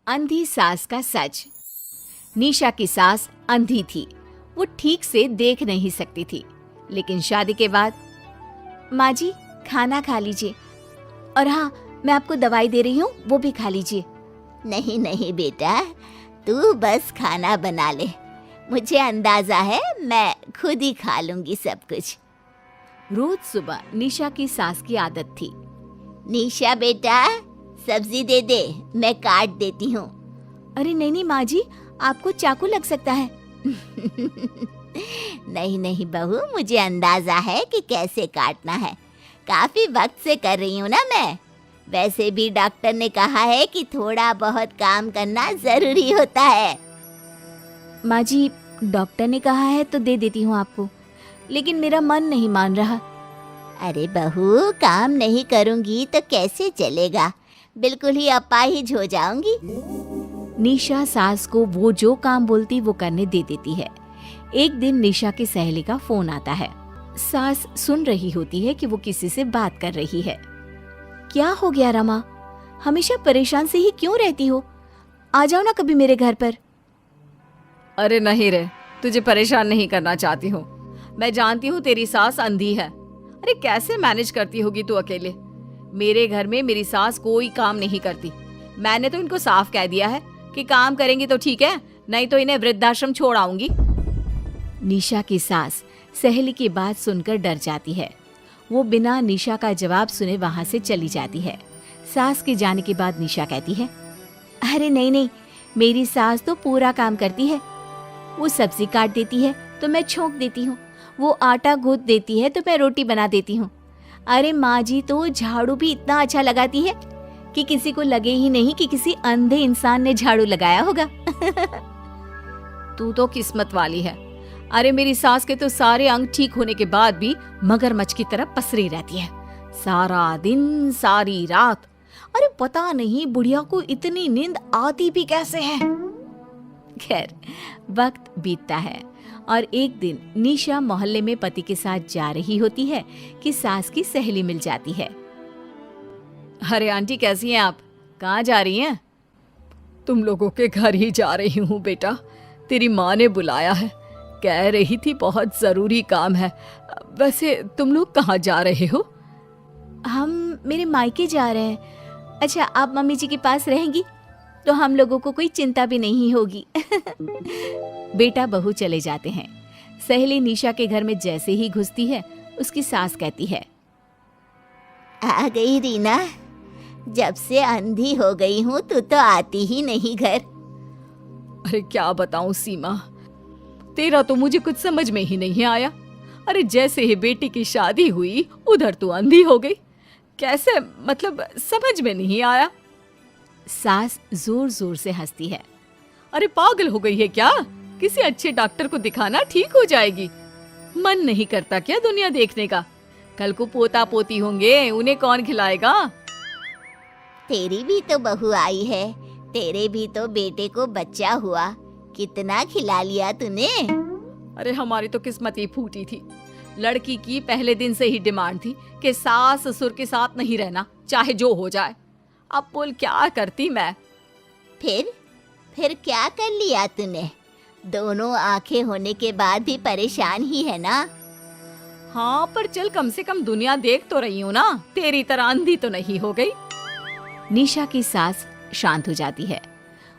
अंधी सास का सच। निशा की सास अंधी थी। वो ठीक से देख नहीं सकती थी, लेकिन शादी के बाद, माँ जी खाना खा लीजिए, और हाँ मैं आपको दवाई दे रही हूँ, वो भी खा लीजिए। नहीं नहीं बेटा, तू बस खाना बना ले, मुझे अंदाजा है मैं खुद ही खा लूंगी सब कुछ। रोज सुबह निशा की सास की आदत थी। निशा बेटा, सब्जी दे दे, मैं काट देती हूँ। अरे नहीं नहीं माँ जी, आपको चाकू लग सकता है। नहीं नहीं बहू, मुझे अंदाजा है कि कैसे काटना है, काफी वक्त से कर रही हूँ ना मैं। वैसे भी डॉक्टर ने कहा है कि थोड़ा बहुत काम करना जरूरी होता है। माँ जी, डॉक्टर ने कहा है तो दे देती हूँ आपको, लेकिन मेरा मन नहीं मान रहा। अरे बहू, काम नहीं करूँगी तो कैसे चलेगा, बिल्कुल ही अपाहिज हो जाऊंगी। निशा सास को वो जो काम बोलती वो करने दे देती है। एक दिन निशा की सहेली का फोन आता है। सास सुन रही होती है कि वो किसी से बात कर रही है। क्या हो गया रमा, हमेशा परेशान से ही क्यों रहती हो? आ जाओ ना कभी मेरे घर पर। अरे नहीं रे, तुझे परेशान नहीं करना चाहती हूँ। मैं जानती हूँ तेरी सास अंधी है। अरे कैसे मैनेज करती होगी तू अकेले? मेरे घर में मेरी सास कोई काम नहीं करती। मैंने तो इनको साफ कह दिया है कि काम करेंगी तो ठीक है, नहीं तो इन्हें वृद्धाश्रम छोड़ आऊंगी। निशा की सास सहेली की बात सुनकर डर जाती है। वो बिना निशा का जवाब सुने वहां से चली जाती है। सास के जाने के बाद निशा कहती है, अरे नहीं नहीं, मेरी सास तो पूरा काम करती है। वो सब्जी काट देती है तो मैं छोंक देती हूँ, वो आटा गूंथ देती है तो मैं रोटी बना देती हूँ। अरे माँ जी तो झाड़ू भी इतना अच्छा लगाती है कि किसी को लगे ही नहीं कि किसी अंधे इंसान ने झाड़ू लगाया होगा। तू तो किस्मत वाली है। अरे मेरी सास के तो सारे अंग ठीक होने के बाद भी मगरमच्छ की तरह पसरी रहती है, सारा दिन सारी रात। अरे पता नहीं बुढ़िया को इतनी नींद आती भी कैसे है। खैर, वक्त बीतता है और एक दिन निशा मोहल्ले में पति के साथ जा रही होती है कि सास की सहेली मिल जाती है। अरे आंटी कैसी हैं आप? कहाँ जा रही हैं? तुम लोगों के घर ही जा रही हूँ बेटा, तेरी माँ ने बुलाया है, कह रही थी बहुत जरूरी काम है। वैसे तुम लोग कहाँ जा रहे हो? हम मेरे मायके जा रहे हैं। अच्छा, आप मम्मी जी के पास रहेंगी तो हम लोगों को कोई चिंता भी नहीं होगी। बेटा बहू चले जाते हैं। सहेली निशा के घर में जैसे ही घुसती है, उसकी सास कहती है, आ गई रीना, जब से अंधी हो गई हूँ तू तो आती ही नहीं घर। अरे क्या बताऊं सीमा, तेरा तो मुझे कुछ समझ में ही नहीं आया। अरे जैसे ही बेटी की शादी हुई उधर तू अंधी हो गई, कैसे? मतलब समझ में नहीं आया। सास जोर जोर से हंसती है। अरे पागल हो गई है क्या? किसी अच्छे डॉक्टर को दिखाना, ठीक हो जाएगी। मन नहीं करता क्या दुनिया देखने का? कल को पोता पोती होंगे, उन्हें कौन खिलाएगा? तेरी भी तो बहू आई है, तेरे भी तो बेटे को बच्चा हुआ, कितना खिला लिया तूने। अरे हमारी तो किस्मत ही फूटी थी। लड़की की पहले दिन से ही डिमांड थी कि सास ससुर के साथ नहीं रहना, चाहे जो हो जाए। अब बोल क्या करती मैं? फिर क्या कर लिया तूने? दोनों आंखें होने के बाद भी परेशान ही है ना? हाँ, पर चल कम से कम दुनिया देख तो रही हूँ ना, तेरी तरह अंधी तो नहीं हो गई। निशा की सास शांत हो जाती है।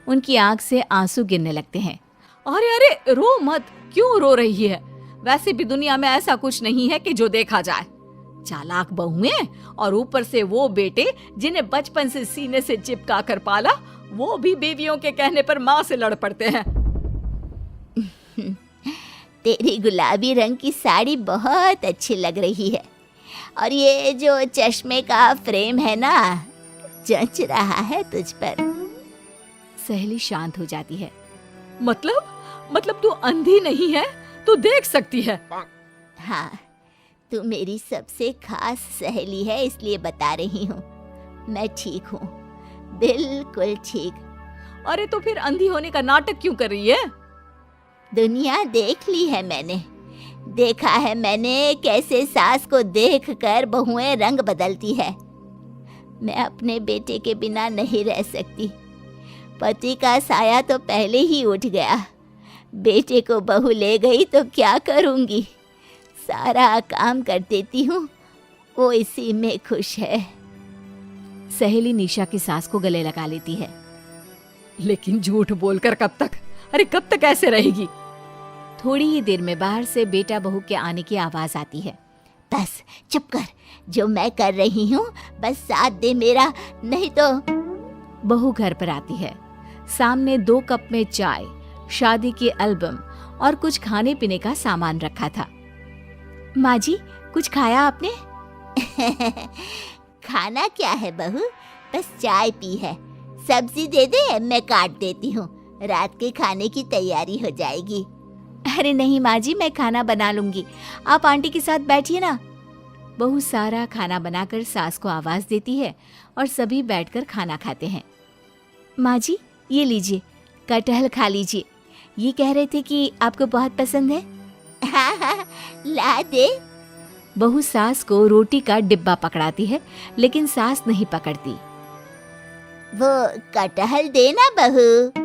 उनकी आंख से आंसू गिरने लगते हैं। अरे अरे रो मत, क्यों रो रही है? वैसे भी दुनिया में ऐसा कुछ नहीं है कि जो देखा जाए। चालाक बहुएं और ऊपर से वो बेटे जिन्हें बचपन से सीने से चिपका कर पाला, वो भी बीवियों के कहने पर माँ से लड़ पड़ते हैं। तेरी गुलाबी रंग की साड़ी बहुत अच्छी लग रही है, और ये जो चश्मे का फ्रेम है ना, जच रहा है तुझ पर। सहेली शांत हो जाती है। मतलब तू अंधी नहीं है, तू देख सकती है। हाँ, तू मेरी सबसे खास सहेली है, इसलिए बता रही हूँ। मैं ठीक हूँ, बिल्कुल ठीक। अरे तो फिर अंधी होने का नाटक क्यों कर रही है? दुनिया देख ली है मैंने, देखा है मैंने कैसे सास को देखकर बहुएं रंग बदलती है। मैं अपने बेटे के बिना नहीं रह सकती। पति का साया तो पहले ही उठ गया, बेटे को बहू ले गई तो क्या करूँगी। सारा काम कर देती हूँ, वो इसी में खुश है। सहेली निशा की सास को गले लगा लेती है। लेकिन झूठ बोलकर कब तक? अरे कब तक ऐसे रहेगी? थोड़ी ही देर में बाहर से बेटा बहू के आने की आवाज आती है। बस चुप कर, जो मैं कर रही हूँ बस साथ दे मेरा, नहीं तो। बहू घर पर आती है। सामने 2 कप में चाय, शादी की एल्बम और कुछ खाने पीने का सामान रखा था। माँ जी, कुछ खाया आपने? खाना क्या है बहू, बस चाय पी है। सब्जी दे दे, मैं काट देती हूँ, रात के खाने की तैयारी हो जाएगी। अरे नहीं माँ जी, मैं खाना बना लूंगी, आप आंटी के साथ बैठिए ना। बहू सारा खाना बनाकर सास को आवाज देती है और सभी बैठकर खाना खाते हैं। माँ जी, ये लीजिए, कटहल खा लीजिए, ये कह रहे थे कि आपको बहुत पसंद है। हाँ हाँ, ला दे। बहू सास को रोटी का डिब्बा पकड़ाती है, लेकिन सास नहीं पकड़ती। वो कटहल देना बहू।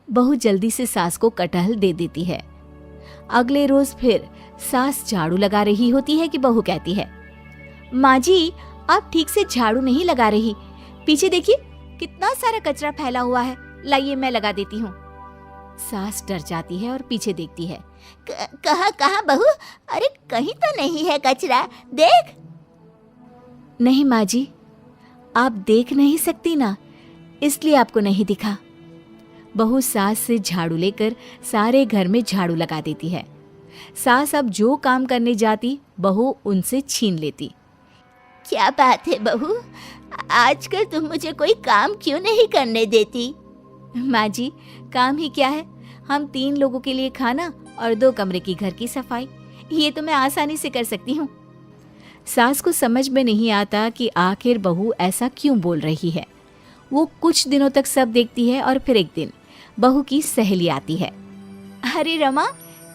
बहू जल्दी से सास को कटहल दे देती है। अगले रोज फिर सास झाड़ू लगा रही होती है कि बहू कहती है, माँ जी, आप ठीक से झाड़ू नहीं लगा रही, पीछे देखिए कितना सारा कचरा फैला हुआ है, लाइए मैं लगा देती हूँ। सास डर जाती है और पीछे देखती है। कहाँ कहाँ बहू? अरे कहीं तो नहीं है कचरा, देख। नहीं माँ जी, आप देख नहीं सकती ना, इसलिए आपको नहीं दिखा। बहू सास से झाड़ू लेकर सारे घर में झाड़ू लगा देती है। सास अब जो काम करने जाती, बहू उनसे छीन लेती। क्या बात है बहू, आजकल तुम मुझे कोई काम क्यों नहीं करने देती? माँ जी, काम ही क्या है, हम 3 लोगों के लिए खाना और 2 कमरे की घर की सफाई, ये तो मैं आसानी से कर सकती हूँ। सास को समझ में नहीं आता कि आखिर बहू ऐसा क्यों बोल रही है। वो कुछ दिनों तक सब देखती है और फिर एक दिन बहू की सहेली आती है। अरे रमा,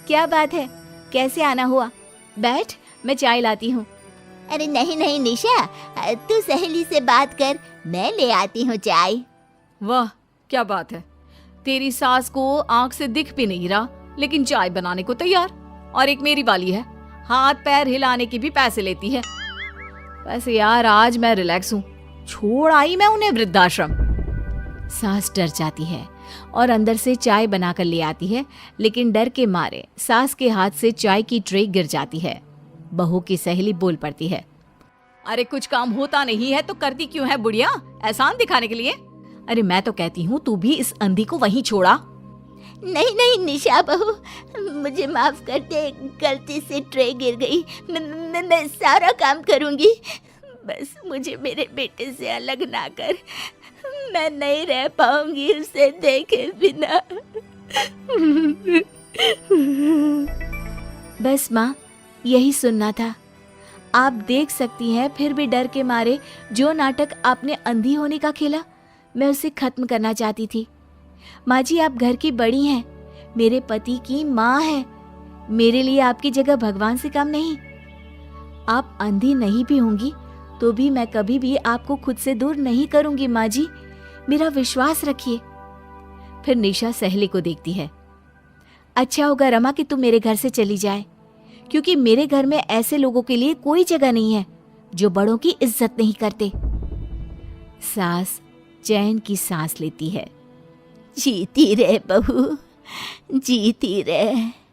क्या बात है, कैसे आना हुआ? बैठ, मैं चाय लाती हूँ। अरे नहीं नहीं निशा, तू सहेली से बात कर, मैं ले आती हूँ चाय। वाह, क्या बात है, तेरी सास को आंख से दिख भी नहीं रहा, लेकिन चाय बनाने को तैयार। और एक मेरी वाली है, हाथ पैर हिलाने के भी पैसे लेती है। वैसे यार आज मैं रिलैक्स हूँ, छोड़ आई मैं उन्हें वृद्धाश्रम। सास डर जाती है और अंदर से चाय बनाकर ले आती है, लेकिन डर के मारे सास के हाथ से चाय की ट्रे गिर जाती है। बहू की सहेली बोल पड़ती है, अरे कुछ काम होता नहीं है तो करती क्यों है बुढ़िया, एहसान दिखाने के लिए? अरे मैं तो कहती हूँ तू भी इस अंधी को वहीं छोड़ा। नहीं नहीं निशा बहू, मुझे माफ कर दे, गलती से ट्रे गिर गई, मैं सारा काम करूँगी, बस मुझे मेरे बेटे से अलग ना कर, मैं नहीं रह पाऊंगी उसे देखे बिना। बस माँ, यही सुनना था। आप देख सकती हैं, फिर भी डर के मारे जो नाटक आपने अंधी होने का खेला, मैं उसे खत्म करना चाहती थी। माँ जी, आप घर की बड़ी हैं, मेरे पति की माँ है, मेरे लिए आपकी जगह भगवान से कम नहीं। आप अंधी नहीं भी होंगी तो भी मैं कभी भी आपको खुद से दूर नहीं करूंगी माँ जी, मेरा विश्वास रखिए। फिर निशा सहेली को देखती है। अच्छा होगा रमा कि तुम मेरे घर से चली जाए, क्योंकि मेरे घर में ऐसे लोगों के लिए कोई जगह नहीं है जो बड़ों की इज्जत नहीं करते। सास चैन की सांस लेती है। जीती रहे बहू, जीती रहे।